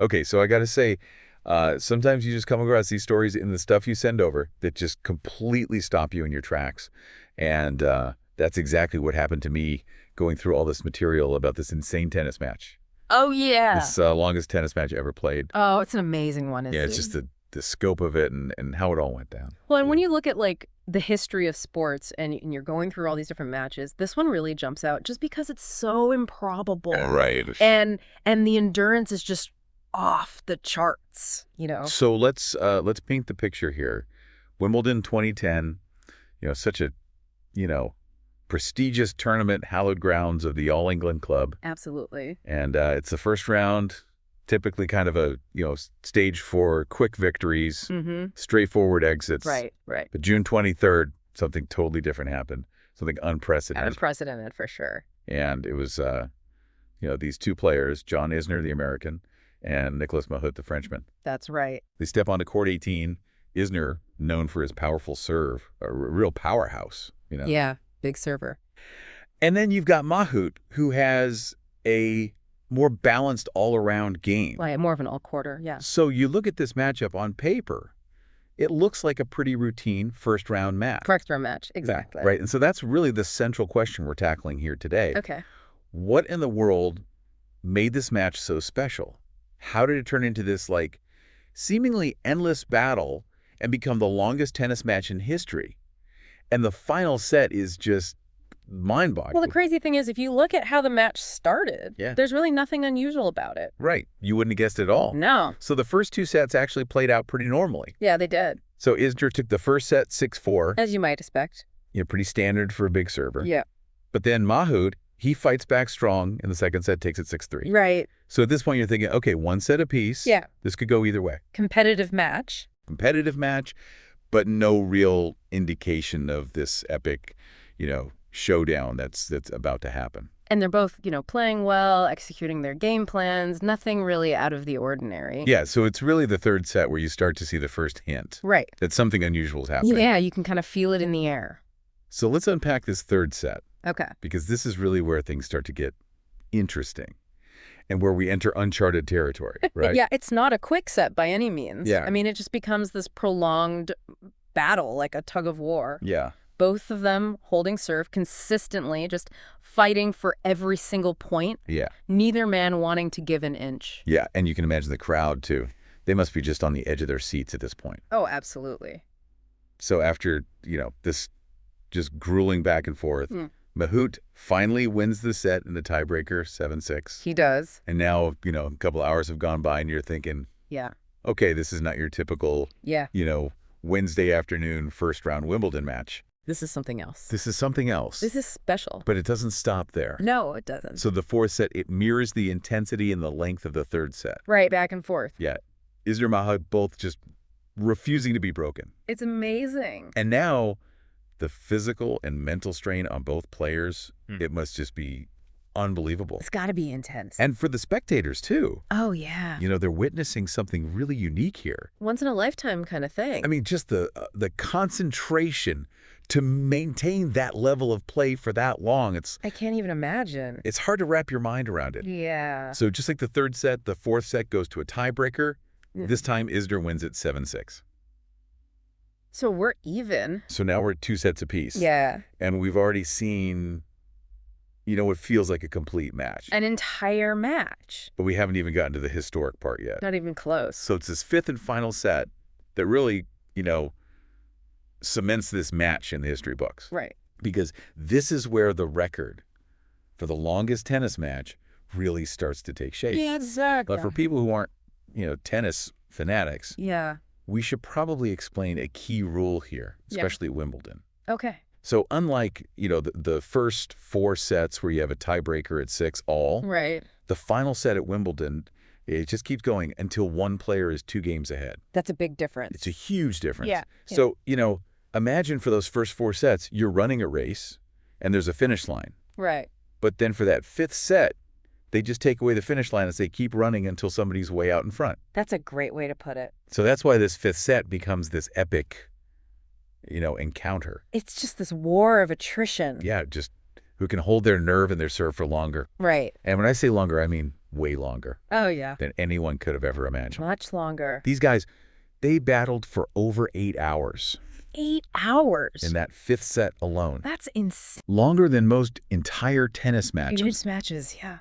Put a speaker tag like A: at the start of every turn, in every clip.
A: Okay, so I got to say, sometimes you just come across these stories in the stuff you send over that just completely stop you in your tracks. And that's exactly what happened to me going through all this material about this insane tennis match.
B: Oh, yeah.
A: This longest tennis match ever played.
B: Oh, it's an amazing one.
A: Yeah, it's just the scope of it and how it all went down.
B: Well, and when you look at like the history of sports and you're going through all these different matches, this one really jumps out just because it's so improbable.
A: Right.
B: And the endurance is just off the charts,
A: So let's paint the picture here. Wimbledon 2010, such a, prestigious tournament, hallowed grounds of the All England Club.
B: Absolutely.
A: And it's the first round, typically kind of a, stage for quick victories, straightforward exits.
B: Right.
A: But June 23rd, something totally different happened, something unprecedented.
B: Unprecedented for sure.
A: And it was, these two players, John Isner, the American, and Nicolas Mahut, the Frenchman.
B: That's right.
A: They step onto court 18. Isner, known for his powerful serve, a real powerhouse,
B: Yeah, big server.
A: And then you've got Mahut, who has a more balanced all-around game.
B: Like more of an all-quarter, yeah.
A: So you look at this matchup on paper, it looks like a pretty routine first-round match.
B: First-round match, exactly.
A: Right, and so that's really the central question we're tackling here today.
B: Okay.
A: What in the world made this match so special? How did it turn into this, seemingly endless battle and become the longest tennis match in history? And the final set is just mind-boggling.
B: Well, the crazy thing is, if you look at how the match started,
A: Yeah.
B: there's really nothing unusual about it.
A: Right. You wouldn't have guessed it at all.
B: No.
A: So the first two sets actually played out pretty normally.
B: Yeah, they did.
A: So Isner took the first set 6-4.
B: As you might expect.
A: Pretty standard for a big server.
B: Yeah.
A: But then Mahut, he fights back strong in the second set, takes it 6-3.
B: Right.
A: So at this point, you're thinking, okay, one set apiece.
B: Yeah.
A: This could go either way.
B: Competitive match,
A: but no real indication of this epic, showdown that's about to happen.
B: And they're both, playing well, executing their game plans, nothing really out of the ordinary.
A: Yeah, so it's really the third set where you start to see the first hint.
B: Right.
A: That something unusual is happening.
B: Yeah, you can kind of feel it in the air.
A: So let's unpack this third set.
B: Okay.
A: Because this is really where things start to get interesting and where we enter uncharted territory, right?
B: Yeah, it's not a quick set by any means.
A: Yeah.
B: I mean, it just becomes this prolonged battle, like a tug of war.
A: Yeah.
B: Both of them holding serve consistently, just fighting for every single point.
A: Yeah.
B: Neither man wanting to give an inch.
A: Yeah, and you can imagine the crowd, too. They must be just on the edge of their seats at this point.
B: Oh, absolutely.
A: So after, this just grueling back and forth, Mahut finally wins the set in the tiebreaker, 7-6.
B: He does.
A: And now, a couple hours have gone by and you're thinking,
B: Yeah.
A: okay, this is not your typical,
B: Yeah.
A: Wednesday afternoon first round Wimbledon match.
B: This is something else.
A: This is something else.
B: This is special.
A: But it doesn't stop there.
B: No, it doesn't.
A: So the fourth set, it mirrors the intensity and the length of the third set.
B: Right, back and forth.
A: Yeah. Isner Mahut both just refusing to be broken.
B: It's amazing.
A: And now the physical and mental strain on both players, it must just be unbelievable.
B: It's got to be intense.
A: And for the spectators, too.
B: Oh, yeah.
A: They're witnessing something really unique here.
B: Once in a lifetime kind of thing.
A: I mean, just the concentration to maintain that level of play for that long.
B: I can't even imagine.
A: It's hard to wrap your mind around it.
B: Yeah.
A: So just like the third set, the fourth set goes to a tiebreaker. This time, Isner wins it 7-6.
B: So we're even.
A: So now we're 2 sets apiece.
B: Yeah.
A: And we've already seen, what feels like a complete match.
B: An entire match.
A: But we haven't even gotten to the historic part yet.
B: Not even close.
A: So it's this fifth and final set that really, cements this match in the history books.
B: Right.
A: Because this is where the record for the longest tennis match really starts to take shape.
B: Yeah, exactly.
A: But for people who aren't, tennis fanatics,
B: Yeah.
A: we should probably explain a key rule here, especially at Wimbledon.
B: Okay.
A: So unlike, the first 4 sets where you have a tiebreaker at 6 all,
B: Right.
A: the final set at Wimbledon, it just keeps going until one player is 2 games ahead.
B: That's a big difference.
A: It's a huge difference.
B: Yeah.
A: So, imagine for those first 4 sets, you're running a race and there's a finish line.
B: Right.
A: But then for that 5th set, they just take away the finish line and say keep running until somebody's way out in front.
B: That's a great way to put it.
A: So that's why this 5th set becomes this epic, encounter.
B: It's just this war of attrition.
A: Yeah, just who can hold their nerve and their serve for longer.
B: Right.
A: And when I say longer, I mean way longer
B: Oh, yeah.
A: than anyone could have ever imagined.
B: Much longer.
A: These guys, they battled for over 8 hours
B: 8 hours.
A: in that fifth set alone.
B: That's insane.
A: Longer than most entire tennis matches.
B: Huge matches, yeah.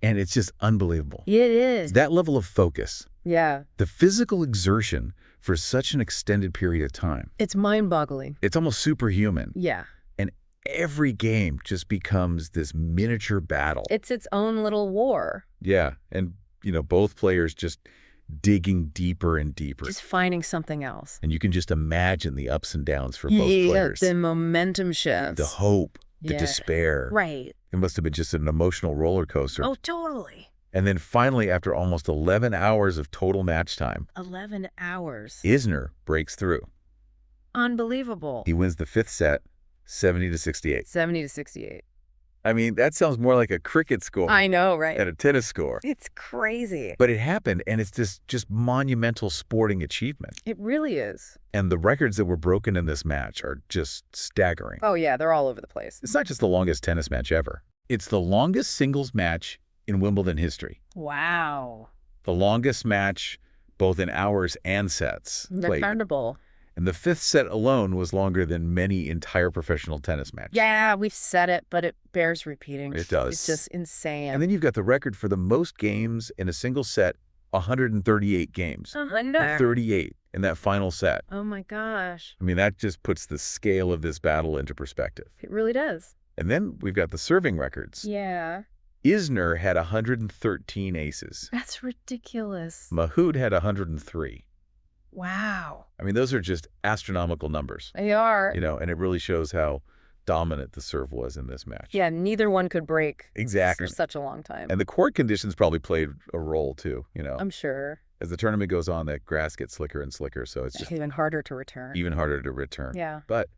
A: And it's just unbelievable.
B: It is.
A: That level of focus,
B: Yeah.
A: the physical exertion for such an extended period of time,
B: It's mind-boggling.
A: it's almost superhuman.
B: Yeah.
A: And every game just becomes this miniature battle.
B: It's its own little war.
A: Yeah. And, both players just digging deeper and deeper.
B: Just finding something else.
A: And you can just imagine the ups and downs for both players.
B: The momentum shifts.
A: The hope, the
B: Yeah.
A: despair.
B: Right.
A: It must have been just an emotional roller coaster.
B: Oh, totally.
A: And then finally, after almost 11 hours of total match time,
B: 11 hours.
A: Isner breaks through.
B: Unbelievable.
A: He wins the fifth set, 70-68.
B: 70-68.
A: I mean, that sounds more like a cricket score
B: I know, right?
A: than a tennis score.
B: It's crazy.
A: But it happened, and it's this just monumental sporting achievement.
B: It really is.
A: And the records that were broken in this match are just staggering.
B: Oh, yeah, they're all over the place.
A: It's not just the longest tennis match ever. It's the longest singles match in Wimbledon history.
B: Wow.
A: The longest match both in hours and sets played.
B: Incredible.
A: And the fifth set alone was longer than many entire professional tennis matches.
B: Yeah, we've said it, but it bears repeating.
A: It does.
B: It's just insane.
A: And then you've got the record for the most games in a single set, 138 games. 38 in that final set.
B: Oh, my gosh.
A: I mean, that just puts the scale of this battle into perspective.
B: It really does.
A: And then we've got the serving records.
B: Yeah.
A: Isner had 113 aces.
B: That's ridiculous.
A: Mahut had 103.
B: Wow.
A: I mean, those are just astronomical numbers,
B: They are.
A: and it really shows how dominant the serve was in this match.
B: Yeah, neither one could break
A: Exactly.
B: for such a long time.
A: And the court conditions probably played a role too,
B: I'm sure.
A: As the tournament goes on, that grass gets slicker and slicker, so it's just
B: Even harder to return.
A: even harder to return.
B: Yeah.
A: But,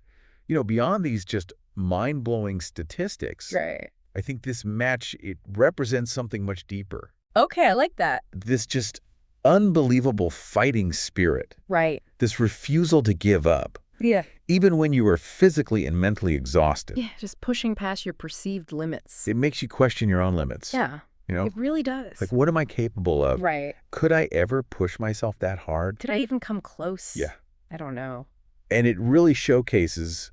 A: beyond these just mind-blowing statistics,
B: Right.
A: I think this match, it represents something much deeper.
B: Okay, I like that.
A: This just unbelievable fighting spirit,
B: Right.
A: this refusal to give up,
B: Yeah.
A: even when you are physically and mentally exhausted.
B: Yeah, just pushing past your perceived limits.
A: It makes you question your own limits.
B: Yeah. It really does.
A: Like, what am I capable of?
B: Right.
A: Could I ever push myself that hard?
B: Did I even come close?
A: Yeah.
B: I don't know.
A: And it really showcases,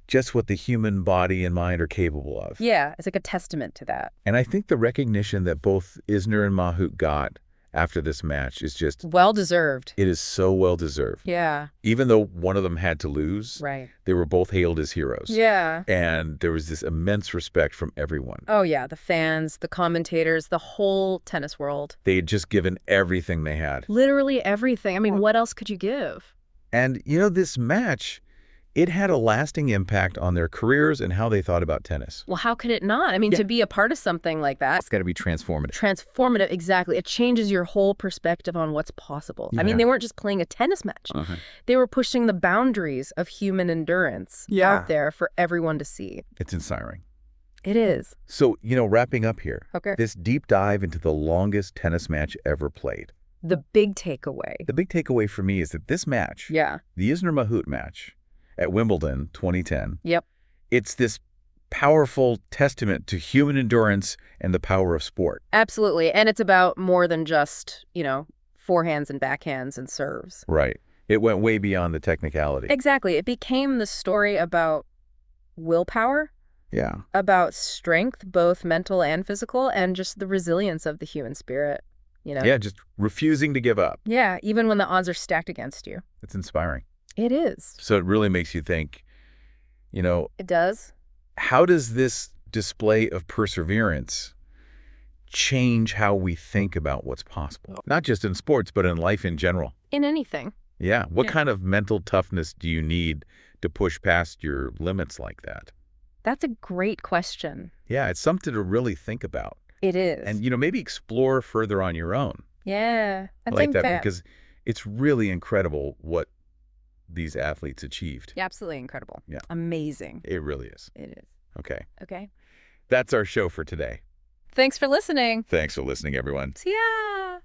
A: just what the human body and mind are capable of.
B: Yeah, it's like a testament to that.
A: And I think the recognition that both Isner and Mahut got after this match is just,
B: Well-deserved.
A: it is so well-deserved.
B: Yeah.
A: Even though one of them had to lose,
B: Right.
A: they were both hailed as heroes.
B: Yeah.
A: And there was this immense respect from everyone.
B: Oh, yeah. The fans, the commentators, the whole tennis world.
A: They had just given everything they had.
B: Literally everything. I mean, what else could you give?
A: And, this match, it had a lasting impact on their careers and how they thought about tennis.
B: Well, how could it not? I mean, to be a part of something like that.
A: It's got to be transformative.
B: Transformative, exactly. It changes your whole perspective on what's possible. I mean,
A: Yeah.
B: they weren't just playing a tennis match. They were pushing the boundaries of human endurance out there for everyone to see.
A: It's inspiring.
B: It is.
A: So, wrapping up here,
B: Okay.
A: this deep dive into the longest tennis match ever played.
B: The big takeaway.
A: The big takeaway for me is that this match,
B: Yeah.
A: the Isner-Mahut match at Wimbledon 2010,
B: Yep.
A: it's this powerful testament to human endurance and the power of sport.
B: Absolutely. And it's about more than just, forehands and backhands and serves.
A: Right. It went way beyond the technicality.
B: Exactly. It became the story about willpower,
A: Yeah.
B: about strength, both mental and physical, and just the resilience of the human spirit,
A: Yeah, just refusing to give up.
B: Yeah, even when the odds are stacked against you.
A: It's inspiring.
B: It is.
A: So it really makes you think,
B: It does.
A: how does this display of perseverance change how we think about what's possible? Not just in sports, but in life in general.
B: In anything.
A: Yeah. What
B: Yeah.
A: kind of mental toughness do you need to push past your limits like that?
B: That's a great question.
A: Yeah, it's something to really think about.
B: It is.
A: And, maybe explore further on your own.
B: Yeah. I
A: like
B: think
A: that because it's really incredible what these athletes achieved.
B: Yeah, absolutely incredible.
A: Yeah.
B: Amazing.
A: It really is.
B: It is.
A: Okay.
B: Okay.
A: That's our show for today.
B: Thanks for listening.
A: Thanks for listening, everyone.
B: See ya.